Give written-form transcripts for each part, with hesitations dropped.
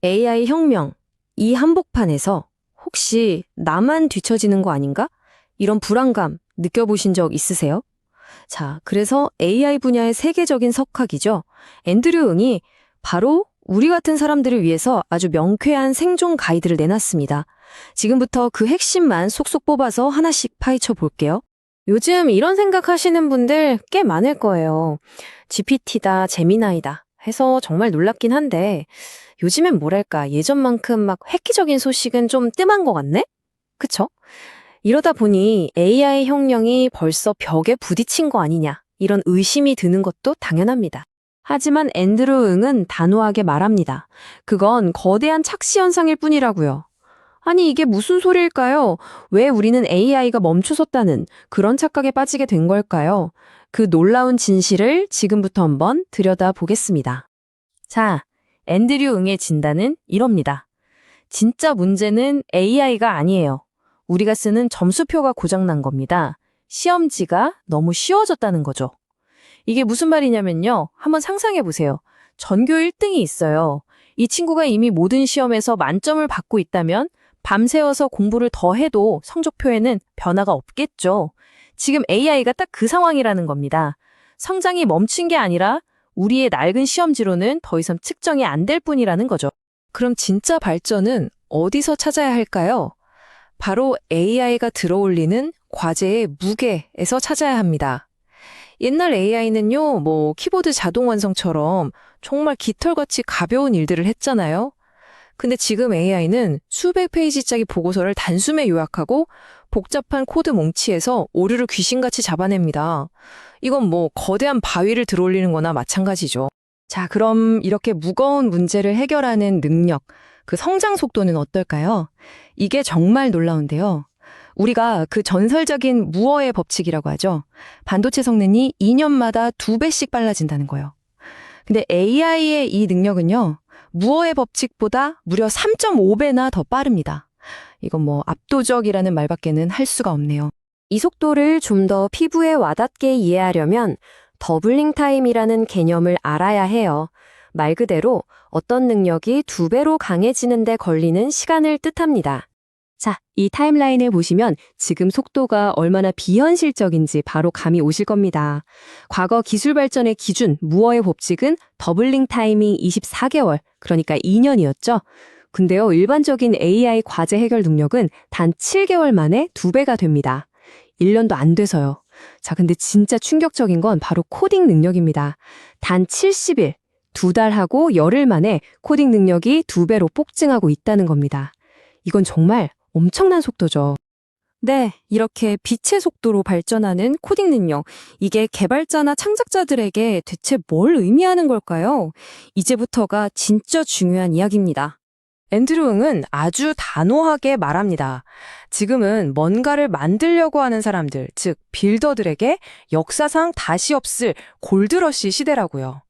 AI 혁명, 이 한복판에서 혹시 나만 뒤처지는 거 아닌가? 이런 불안감 느껴보신 적 있으세요? 자, 그래서 AI 분야의 세계적인 석학이죠. 앤드류 응이 바로 우리 같은 사람들을 위해서 아주 명쾌한 생존 가이드를 내놨습니다. 지금부터 그 핵심만 속속 뽑아서 하나씩 파헤쳐 볼게요. 요즘 이런 생각하시는 분들 꽤 많을 거예요. GPT다, 제미나이다 해서 정말 놀랍긴 한데 요즘엔 뭐랄까 예전만큼 막 획기적인 소식은 좀 뜸한 것 같네? 그쵸? 이러다 보니 AI 혁명이 벌써 벽에 부딪힌 거 아니냐 이런 의심이 드는 것도 당연합니다. 하지만 앤드루 응은 단호하게 말합니다. 그건 거대한 착시 현상일 뿐이라고요. 아니 이게 무슨 소리일까요? 왜 우리는 AI가 멈춰섰다는 그런 착각에 빠지게 된 걸까요? 그 놀라운 진실을 지금부터 한번 들여다보겠습니다. 자, 앤드류 응의 진단은 이럽니다. 진짜 문제는 AI가 아니에요. 우리가 쓰는 점수표가 고장난 겁니다. 시험지가 너무 쉬워졌다는 거죠. 이게 무슨 말이냐면요. 한번 상상해 보세요. 전교 1등이 있어요. 이 친구가 이미 모든 시험에서 만점을 받고 있다면 밤새워서 공부를 더 해도 성적표에는 변화가 없겠죠. 지금 AI가 딱 그 상황이라는 겁니다. 성장이 멈춘 게 아니라 우리의 낡은 시험지로는 더 이상 측정이 안 될 뿐이라는 거죠. 그럼 진짜 발전은 어디서 찾아야 할까요? 바로 AI가 들어올리는 과제의 무게에서 찾아야 합니다. 옛날 AI는요, 키보드 자동 완성처럼 정말 깃털같이 가벼운 일들을 했잖아요. 근데 지금 AI는 수백 페이지짜리 보고서를 단숨에 요약하고 복잡한 코드 뭉치에서 오류를 귀신같이 잡아냅니다. 이건 거대한 바위를 들어올리는 거나 마찬가지죠. 자, 그럼 이렇게 무거운 문제를 해결하는 능력, 그 성장 속도는 어떨까요? 이게 정말 놀라운데요. 우리가 그 전설적인 무어의 법칙이라고 하죠. 반도체 성능이 2년마다 2배씩 빨라진다는 거예요. 근데 AI의 이 능력은요. 무어의 법칙보다 무려 3.5배나 더 빠릅니다. 이건 압도적이라는 말밖에는 할 수가 없네요. 이 속도를 좀 더 피부에 와닿게 이해하려면 더블링 타임이라는 개념을 알아야 해요. 말 그대로 어떤 능력이 2배로 강해지는 데 걸리는 시간을 뜻합니다. 자, 이 타임라인을 보시면 지금 속도가 얼마나 비현실적인지 바로 감이 오실 겁니다. 과거 기술 발전의 기준, 무어의 법칙은 더블링 타이밍 24개월, 그러니까 2년이었죠. 근데요, 일반적인 AI 과제 해결 능력은 단 7개월 만에 2배가 됩니다. 1년도 안 돼서요. 자, 근데 진짜 충격적인 건 바로 코딩 능력입니다. 단 70일, 2달하고 열흘 만에 코딩 능력이 2배로 폭증하고 있다는 겁니다. 이건 정말 엄청난 속도죠. 네, 이렇게 빛의 속도로 발전하는 코딩 능력. 이게 개발자나 창작자들에게 대체 뭘 의미하는 걸까요? 이제부터가 진짜 중요한 이야기입니다. 앤드류 응은 아주 단호하게 말합니다. 지금은 뭔가를 만들려고 하는 사람들, 즉 빌더들에게 역사상 다시 없을 골드러시 시대라고요.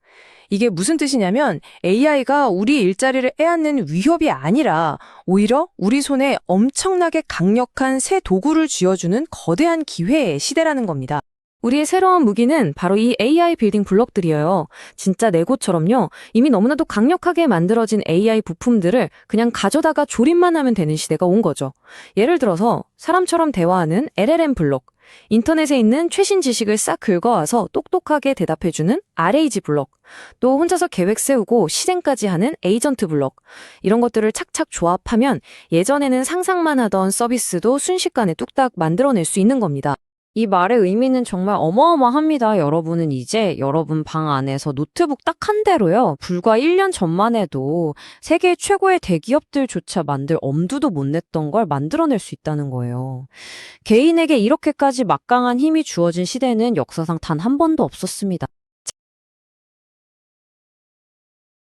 이게 무슨 뜻이냐면 AI가 우리 일자리를 빼앗는 위협이 아니라 오히려 우리 손에 엄청나게 강력한 새 도구를 쥐어주는 거대한 기회의 시대라는 겁니다. 우리의 새로운 무기는 바로 이 AI 빌딩 블록들이에요. 진짜 레고처럼요. 이미 너무나도 강력하게 만들어진 AI 부품들을 그냥 가져다가 조립만 하면 되는 시대가 온 거죠. 예를 들어서 사람처럼 대화하는 LLM 블록, 인터넷에 있는 최신 지식을 싹 긁어와서 똑똑하게 대답해주는 RAG 블록, 또 혼자서 계획 세우고 실행까지 하는 에이전트 블록, 이런 것들을 착착 조합하면 예전에는 상상만 하던 서비스도 순식간에 뚝딱 만들어낼 수 있는 겁니다. 이 말의 의미는 정말 어마어마합니다. 여러분은 이제 여러분 방 안에서 노트북 딱 한 대로요. 불과 1년 전만 해도 세계 최고의 대기업들조차 만들 엄두도 못 냈던 걸 만들어낼 수 있다는 거예요. 개인에게 이렇게까지 막강한 힘이 주어진 시대는 역사상 단 한 번도 없었습니다.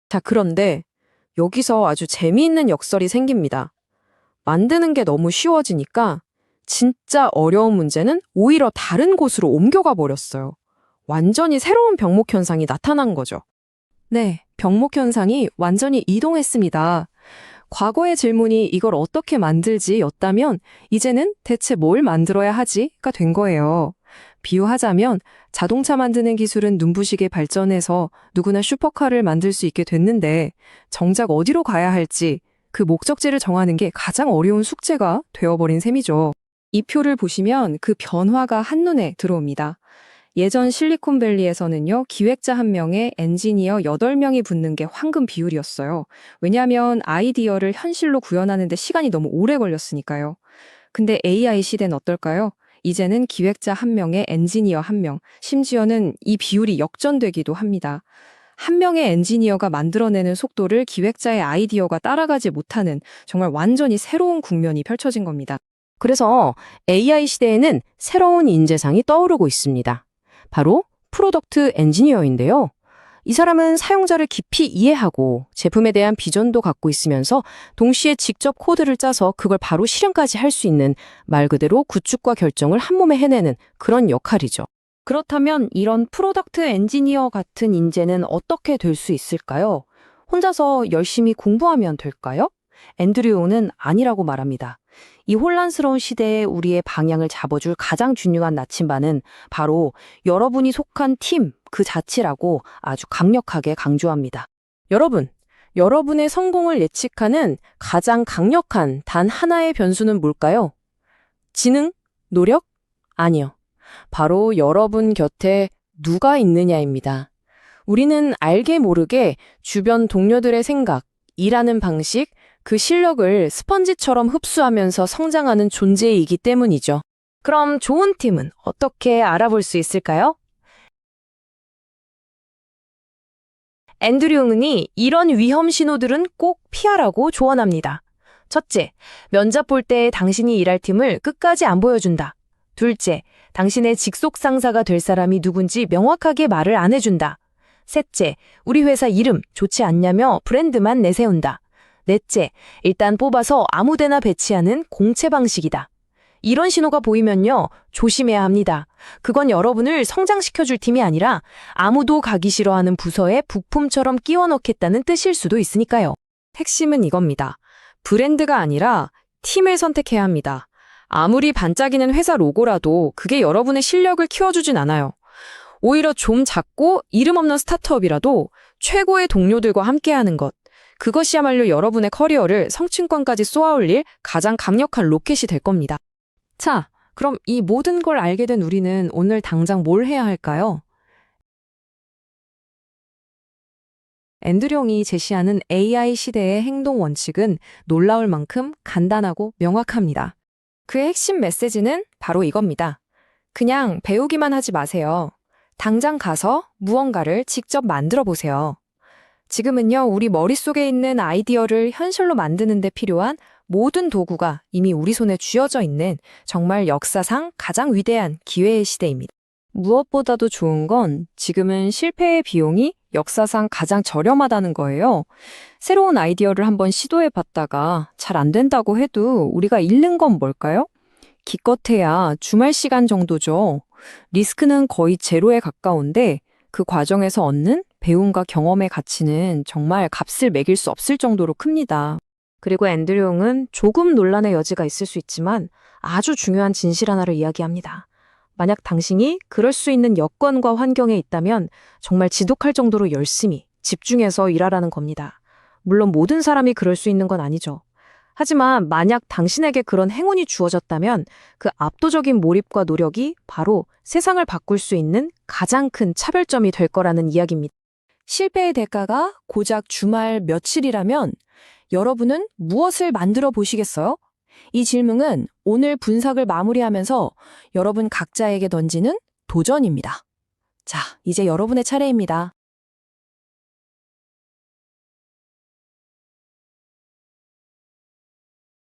자, 그런데 여기서 아주 재미있는 역설이 생깁니다. 만드는 게 너무 쉬워지니까 진짜 어려운 문제는 오히려 다른 곳으로 옮겨가 버렸어요. 완전히 새로운 병목 현상이 나타난 거죠. 네, 병목 현상이 완전히 이동했습니다. 과거의 질문이 이걸 어떻게 만들지 였다면 이제는 대체 뭘 만들어야 하지가 된 거예요. 비유하자면 자동차 만드는 기술은 눈부시게 발전해서 누구나 슈퍼카를 만들 수 있게 됐는데 정작 어디로 가야 할지 그 목적지를 정하는 게 가장 어려운 숙제가 되어버린 셈이죠. 이 표를 보시면 그 변화가 한눈에 들어옵니다. 예전 실리콘밸리에서는요, 기획자 1명에 엔지니어 8명이 붙는 게 황금 비율이었어요. 왜냐하면 아이디어를 현실로 구현하는 데 시간이 너무 오래 걸렸으니까요. 근데 AI 시대는 어떨까요? 이제는 기획자 1명에 엔지니어 1명, 심지어는 이 비율이 역전되기도 합니다. 1명의 엔지니어가 만들어내는 속도를 기획자의 아이디어가 따라가지 못하는 정말 완전히 새로운 국면이 펼쳐진 겁니다. 그래서 AI 시대에는 새로운 인재상이 떠오르고 있습니다. 바로 프로덕트 엔지니어인데요. 이 사람은 사용자를 깊이 이해하고 제품에 대한 비전도 갖고 있으면서 동시에 직접 코드를 짜서 그걸 바로 실현까지 할 수 있는 말 그대로 구축과 결정을 한 몸에 해내는 그런 역할이죠. 그렇다면 이런 프로덕트 엔지니어 같은 인재는 어떻게 될 수 있을까요? 혼자서 열심히 공부하면 될까요? 앤드류는 아니라고 말합니다. 이 혼란스러운 시대에 우리의 방향을 잡아줄 가장 중요한 나침반은 바로 여러분이 속한 팀 그 자체라고 아주 강력하게 강조합니다. 여러분의 성공을 예측하는 가장 강력한 단 하나의 변수는 뭘까요? 지능? 노력? 아니요. 바로 여러분 곁에 누가 있느냐입니다. 우리는 알게 모르게 주변 동료들의 생각, 일하는 방식, 그 실력을 스펀지처럼 흡수하면서 성장하는 존재이기 때문이죠. 그럼 좋은 팀은 어떻게 알아볼 수 있을까요? 앤드류응이 이런 위험 신호들은 꼭 피하라고 조언합니다. 첫째, 면접 볼 때 당신이 일할 팀을 끝까지 안 보여준다. 둘째, 당신의 직속 상사가 될 사람이 누군지 명확하게 말을 안 해준다. 셋째, 우리 회사 이름 좋지 않냐며 브랜드만 내세운다. 넷째, 일단 뽑아서 아무데나 배치하는 공채 방식이다. 이런 신호가 보이면요, 조심해야 합니다. 그건 여러분을 성장시켜줄 팀이 아니라 아무도 가기 싫어하는 부서에 부품처럼 끼워 넣겠다는 뜻일 수도 있으니까요. 핵심은 이겁니다. 브랜드가 아니라 팀을 선택해야 합니다. 아무리 반짝이는 회사 로고라도 그게 여러분의 실력을 키워주진 않아요. 오히려 좀 작고 이름 없는 스타트업이라도 최고의 동료들과 함께하는 것. 그것이야말로 여러분의 커리어를 성층권까지 쏘아올릴 가장 강력한 로켓이 될 겁니다. 자, 그럼 이 모든 걸 알게 된 우리는 오늘 당장 뭘 해야 할까요? 앤드류응이 제시하는 AI 시대의 행동 원칙은 놀라울 만큼 간단하고 명확합니다. 그의 핵심 메시지는 바로 이겁니다. 그냥 배우기만 하지 마세요. 당장 가서 무언가를 직접 만들어 보세요. 지금은요, 우리 머릿속에 있는 아이디어를 현실로 만드는 데 필요한 모든 도구가 이미 우리 손에 쥐어져 있는 정말 역사상 가장 위대한 기회의 시대입니다. 무엇보다도 좋은 건 지금은 실패의 비용이 역사상 가장 저렴하다는 거예요. 새로운 아이디어를 한번 시도해 봤다가 잘 안 된다고 해도 우리가 잃는 건 뭘까요? 기껏해야 주말 시간 정도죠. 리스크는 거의 제로에 가까운데 그 과정에서 얻는 배움과 경험의 가치는 정말 값을 매길 수 없을 정도로 큽니다. 그리고 앤드류응은 조금 논란의 여지가 있을 수 있지만 아주 중요한 진실 하나를 이야기합니다. 만약 당신이 그럴 수 있는 여건과 환경에 있다면 정말 지독할 정도로 열심히 집중해서 일하라는 겁니다. 물론 모든 사람이 그럴 수 있는 건 아니죠. 하지만 만약 당신에게 그런 행운이 주어졌다면 그 압도적인 몰입과 노력이 바로 세상을 바꿀 수 있는 가장 큰 차별점이 될 거라는 이야기입니다. 실패의 대가가 고작 주말 며칠이라면 여러분은 무엇을 만들어 보시겠어요? 이 질문은 오늘 분석을 마무리하면서 여러분 각자에게 던지는 도전입니다. 자, 이제 여러분의 차례입니다.